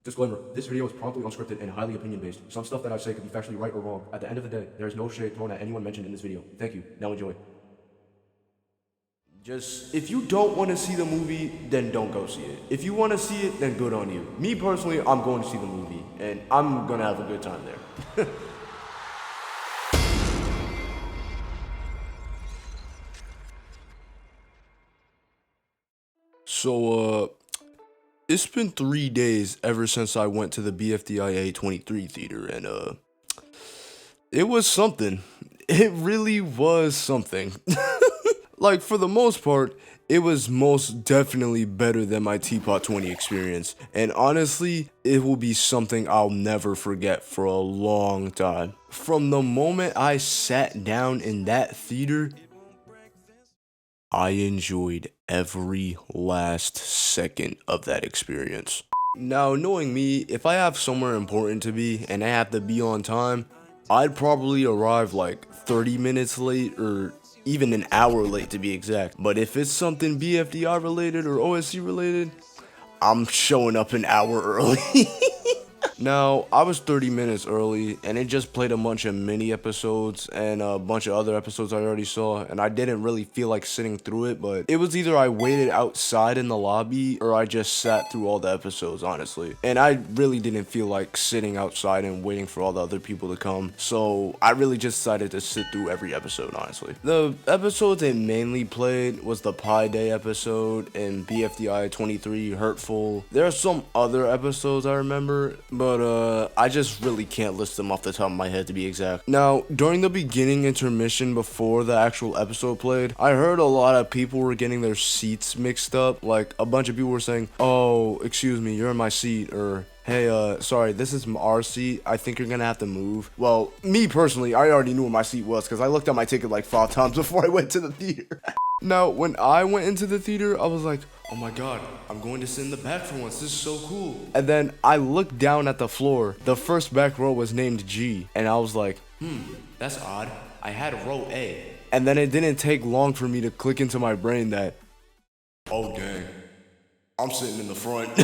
Disclaimer, this video is promptly unscripted and highly opinion-based. Some stuff that I say could be factually right or wrong. At the end of the day, there is no shade thrown at anyone mentioned in this video. Thank you. Now enjoy. Just, if you don't want to see the movie, then don't go see it. If you want to see it, then good on you. Me personally, I'm going to see the movie, and I'm going to have a good time there. So, it's been 3 days ever since I went to the BFDIA 23 theater, and, it was something. It really was something. Like, for the most part, it was most definitely better than my Teapot 20 experience, and honestly, it will be something I'll never forget for a long time. From the moment I sat down in that theater, I enjoyed every last second of that experience. Now, knowing me, if I have somewhere important to be and I have to be on time, I'd probably arrive like 30 minutes late or even an hour late to be exact. But if it's something BFDI related or OSC related, I'm showing up an hour early. Now, I was 30 minutes early, and it just played a bunch of mini episodes and a bunch of other episodes I already saw, and I didn't really feel like sitting through it, but it was either I waited outside in the lobby or I just sat through all the episodes, honestly. And I really didn't feel like sitting outside and waiting for all the other people to come, so I really just decided to sit through every episode, honestly. The episodes they mainly played was the Pi Day episode and BFDI 23 Hurtful. There are some other episodes I remember, but I just really can't list them off the top of my head to be exact. Now, during the beginning intermission before the actual episode played, I heard a lot of people were getting their seats mixed up. Like, a bunch of people were saying, "Oh, excuse me, you're in my seat," or "Hey, sorry, this is our seat. I think you're gonna have to move." Well, me personally, I already knew where my seat was because I looked at my ticket like 5 times before I went to the theater. Now, when I went into the theater, I was like, "Oh my god, I'm going to sit in the back for once. This is so cool." And then I looked down at the floor. The first back row was named G, and I was like, that's odd. I had row A. And then it didn't take long for me to click into my brain that, oh dang, I'm sitting in the front.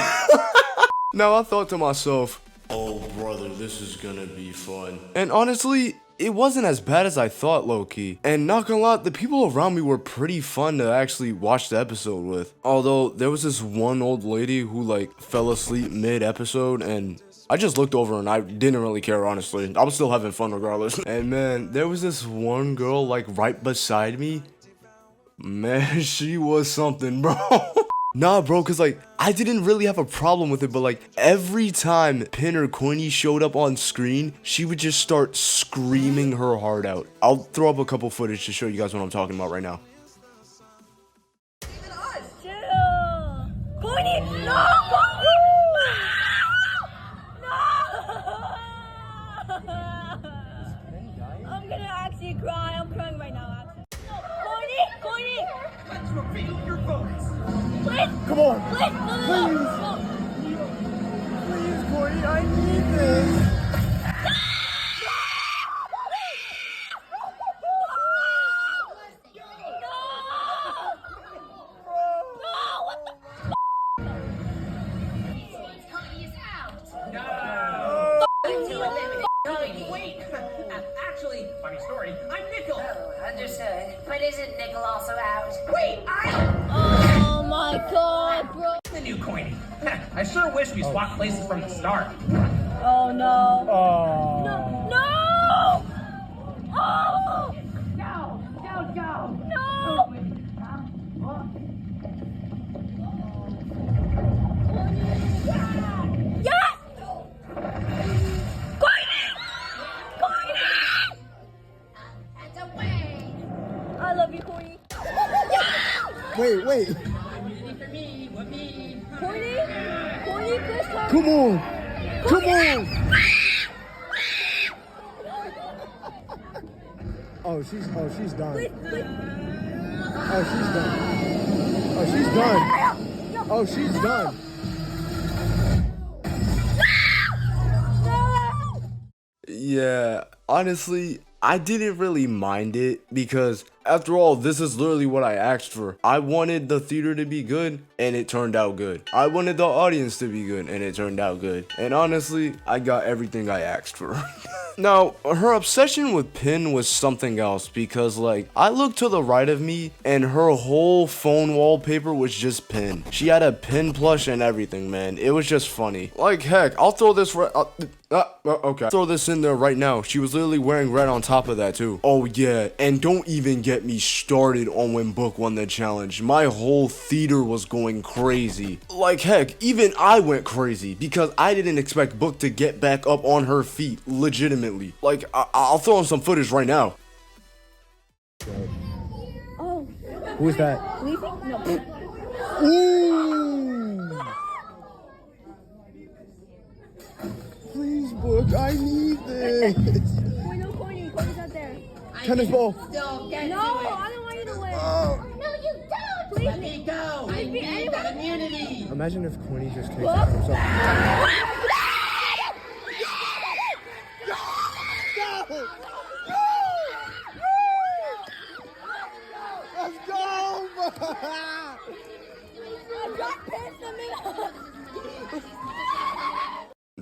Now, I thought to myself, oh brother, this is gonna be fun. And honestly, it wasn't as bad as I thought, low-key. And not gonna lie, the people around me were pretty fun to actually watch the episode with. Although, there was this one old lady who like fell asleep mid-episode, and I just looked over and I didn't really care, honestly. I was still having fun regardless. And man, there was this one girl like right beside me. Man, she was something, bro. Nah, bro, cause like, I didn't really have a problem with it, but like, every time Pin or Coiny showed up on screen, she would just start screaming her heart out. I'll throw up a couple footage to show you guys what I'm talking about right now. Chill! Coiny, no! No! I'm gonna actually cry. I'm crying right now, actually. No, Coiny! Let's reveal your votes. Please! Come on! Please! No! Please, Corey, I need this. Wait! Actually, funny story, I'm Nickel! Oh, understood. But isn't Nickel also out? Wait, Oh my god, bro! the new Coiny. I sure wish we swapped places from the start. Oh no! Oh. No! No! Oh! Go! No! Yes! I love you, Coiny. Wait. Coiny? Coiny, this time. Come on. Oh, she's done. Please. Oh, she's done. Oh, she's done. No! Yeah, honestly, I didn't really mind it because after all, this is literally what I asked for. I wanted the theater to be good, and it turned out good. I wanted the audience to be good, and it turned out good. And honestly, I got everything I asked for. Now, her obsession with Pin was something else because, like, I looked to the right of me, and her whole phone wallpaper was just Pin. She had a Pin plush and everything, man. It was just funny. Like, heck, I'll throw this okay. Throw this in there right now. She was literally wearing red on top of that too. Oh yeah, and don't even get me started on when Book won the challenge. My whole theater was going crazy. Like heck, even I went crazy because I didn't expect Book to get back up on her feet, legitimately. Like, I'll throw in some footage right now. Oh, Who is that? Leafy? No. Ooh. Please, Book, I need this. Wait, no, Corny. Corny's out there. Tennis ball. Don't get No, to it. I don't want you to win. Oh. No, you don't. Please. Let me go. I need that immunity. Imagine if Corny just takes out himself. Let's go! I got pissed in the middle.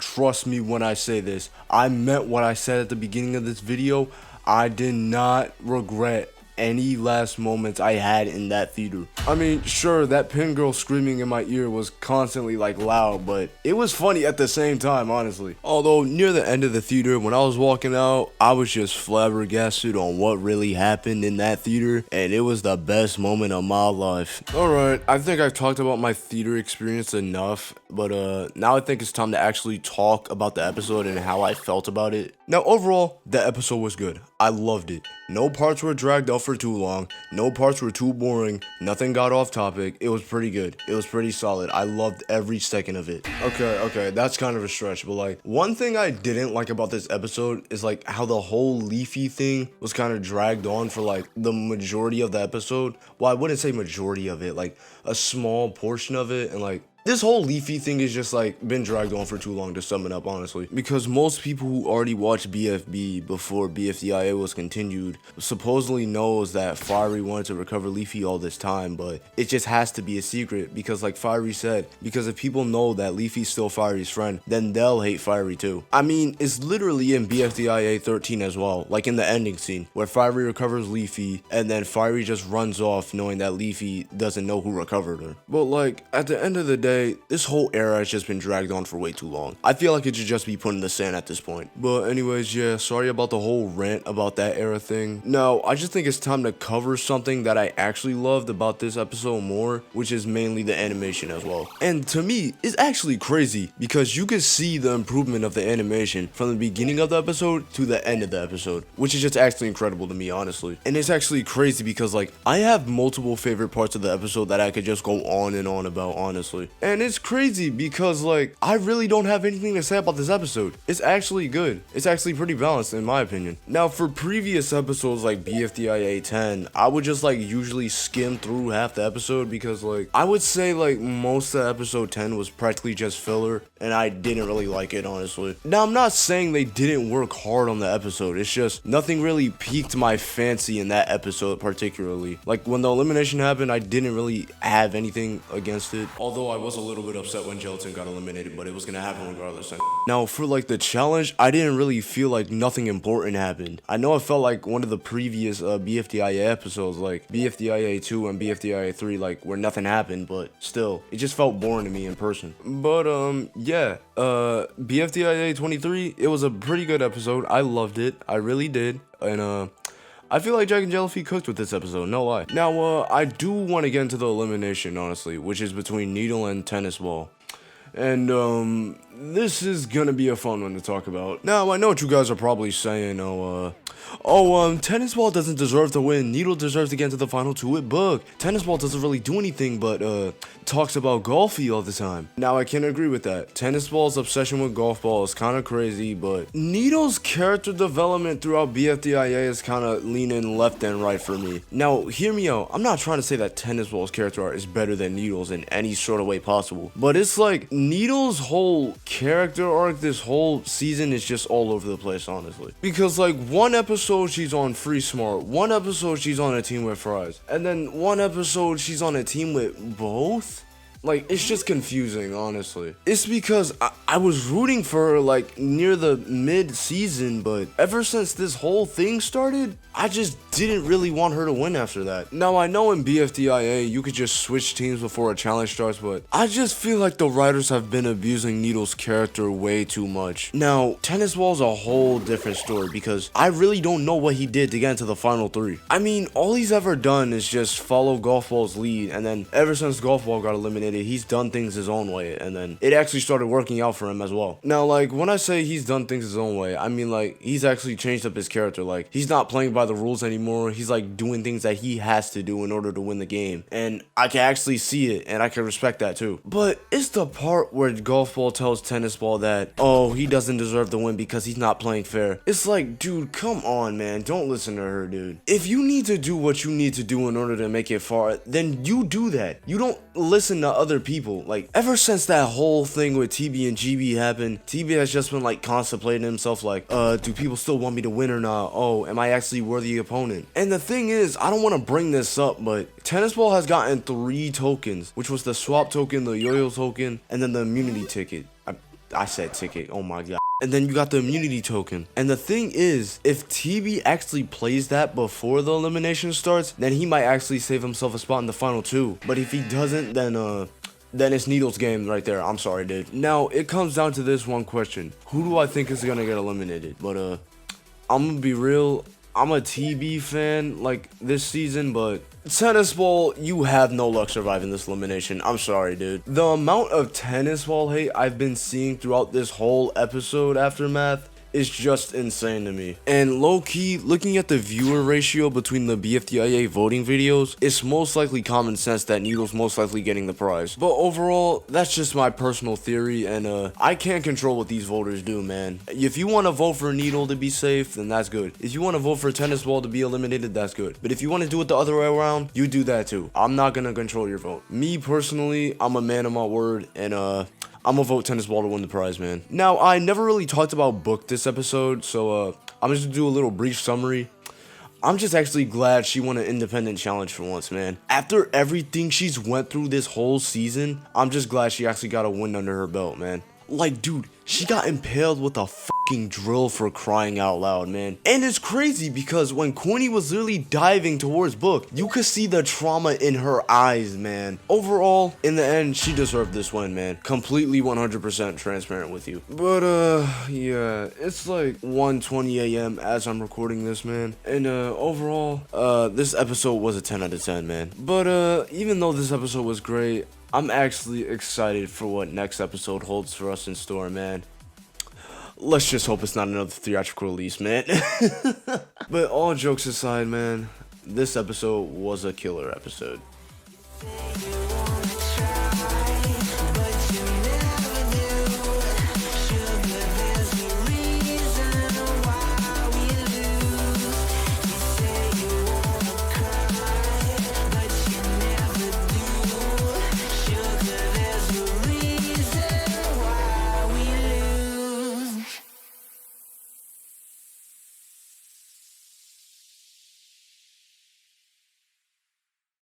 Trust me when I say this. I meant what I said at the beginning of this video. I did not regret any last moments I had in that theater. I mean, sure, that Pin girl screaming in my ear was constantly like loud, but it was funny at the same time, honestly. Although near the end of the theater, when I was walking out, I was just flabbergasted on what really happened in that theater, and it was the best moment of my life. Alright, I think I've talked about my theater experience enough, but now I think it's time to actually talk about the episode and how I felt about it. Now, overall, the episode was good. I loved it. No parts were dragged out for too long. No parts were too boring. Nothing got off topic. It was pretty good. It was pretty solid. I loved every second of it. Okay, that's kind of a stretch, but like, one thing I didn't like about this episode is like how the whole Leafy thing was kind of dragged on for like the majority of the episode. Well, I wouldn't say majority of it, like a small portion of it, and like, this whole Leafy thing is just like been dragged on for too long, to sum it up, honestly. Because most people who already watched BFB before BFDIA was continued supposedly knows that Fiery wanted to recover Leafy all this time, but it just has to be a secret because like Fiery said, because if people know that Leafy's still Fiery's friend, then they'll hate Fiery too. I mean, it's literally in BFDIA 13 as well, like in the ending scene where Fiery recovers Leafy and then Fiery just runs off knowing that Leafy doesn't know who recovered her. But like, at the end of the day, this whole era has just been dragged on for way too long. I feel like it should just be put in the sand at this point. But anyways, yeah, sorry about the whole rant about that era thing. Now, I just think it's time to cover something that I actually loved about this episode more, which is mainly the animation as well. And to me, it's actually crazy because you can see the improvement of the animation from the beginning of the episode to the end of the episode, which is just actually incredible to me, honestly. And it's actually crazy because like, I have multiple favorite parts of the episode that I could just go on and on about, honestly. And it's crazy because like, I really don't have anything to say about this episode. It's actually good. It's actually pretty balanced in my opinion. Now for previous episodes like BFDIA 10, I would just like usually skim through half the episode because like, I would say like most of episode 10 was practically just filler and I didn't really like it, honestly. Now I'm not saying they didn't work hard on the episode. It's just nothing really piqued my fancy in that episode particularly. Like when the elimination happened, I didn't really have anything against it. Although I was a little bit upset when Gelatin got eliminated, but it was gonna happen regardless. Now for like the challenge, I didn't really feel like nothing important happened. I know it felt like one of the previous BFDIA episodes, like BFDIA 2 and BFDIA 3, like where nothing happened, but still, it just felt boring to me in person. But yeah, BFDIA 23, it was a pretty good episode. I loved it. I really did. And I feel like Jack and Jellify cooked with this episode, no lie. Now, I do want to get into the elimination, honestly, which is between Needle and Tennis Ball. And, this is gonna be a fun one to talk about. Now, I know what you guys are probably saying, Tennis Ball doesn't deserve to win. Needle deserves to get into the final two with Book. Tennis Ball doesn't really do anything but, talks about golfy all the time. Now, I can agree with that. Tennis Ball's obsession with golf ball is kind of crazy, but Needle's character development throughout BFDIA is kind of leaning left and right for me. Now, hear me out. I'm not trying to say that Tennis Ball's character art is better than Needle's in any sort of way possible, but it's like Needle's whole character arc this whole season is just all over the place, honestly. Because like one episode she's on Free Smart, one episode she's on a team with Fries, and then one episode she's on a team with both? Like, it's just confusing, honestly. It's because I was rooting for her, like, near the mid-season, but ever since this whole thing started, I just didn't really want her to win after that. Now, I know in BFDIA, you could just switch teams before a challenge starts, but I just feel like the writers have been abusing Needle's character way too much. Now, Tennis Ball's a whole different story, because I really don't know what he did to get into the final 3. I mean, all he's ever done is just follow Golf Ball's lead, and then ever since Golf Ball got eliminated, he's done things his own way, and then it actually started working out for him as well. Now, like, when I say he's done things his own way, I mean, like, he's actually changed up his character. Like, he's not playing by the rules anymore. He's, like, doing things that he has to do in order to win the game, and I can actually see it, and I can respect that too. But it's the part where Golf Ball tells Tennis Ball that, oh, he doesn't deserve the win because he's not playing fair. It's like, dude, come on, man. Don't listen to her, dude. If you need to do what you need to do in order to make it far, then you do that. You don't listen to other people. Like, ever since that whole thing with TB and GB happened, TB has just been like contemplating himself like, do people still want me to win or not? Oh, am I actually worthy opponent? And the thing is, I don't want to bring this up, but Tennis Ball has gotten 3 tokens, which was the swap token, the yo-yo token, and then the immunity ticket. I said ticket, oh my god. And then you got the immunity token. And the thing is, if TB actually plays that before the elimination starts, then he might actually save himself a spot in the final 2. But if he doesn't, then it's Needle's game right there. I'm sorry, dude. Now, it comes down to this one question. Who do I think is gonna get eliminated? But, I'm gonna be real. I'm a TB fan, like, this season, but Tennis Ball, you have no luck surviving this elimination. I'm sorry, dude. The amount of Tennis Ball hate I've been seeing throughout this whole episode aftermath is just insane to me. And low-key, looking at the viewer ratio between the BFDIA voting videos, it's most likely common sense that Needle's most likely getting the prize. But overall, that's just my personal theory, and I can't control what these voters do, man. If you want to vote for Needle to be safe, then that's good. If you want to vote for Tennis Ball to be eliminated, that's good. But if you want to do it the other way around, you do that too. I'm not gonna control your vote. Me, personally, I'm a man of my word, and I'm gonna vote Tennis Ball to win the prize, man. Now, I never really talked about Book this episode, so I'm just gonna do a little brief summary. I'm just actually glad she won an independent challenge for once, man. After everything she's went through this whole season, I'm just glad she actually got a win under her belt, man. Like, dude, she got impaled with a fucking drill, for crying out loud, man. And it's crazy because when Queenie was literally diving towards Book, you could see the trauma in her eyes, man. Overall, in the end, she deserved this win, man. Completely 100% transparent with you. But, yeah, it's like 1:20 a.m. as I'm recording this, man. And, overall, this episode was a 10 out of 10, man. But, even though this episode was great, I'm actually excited for what next episode holds for us in store, man. Let's just hope it's not another theatrical release, man. But all jokes aside, man, this episode was a killer episode.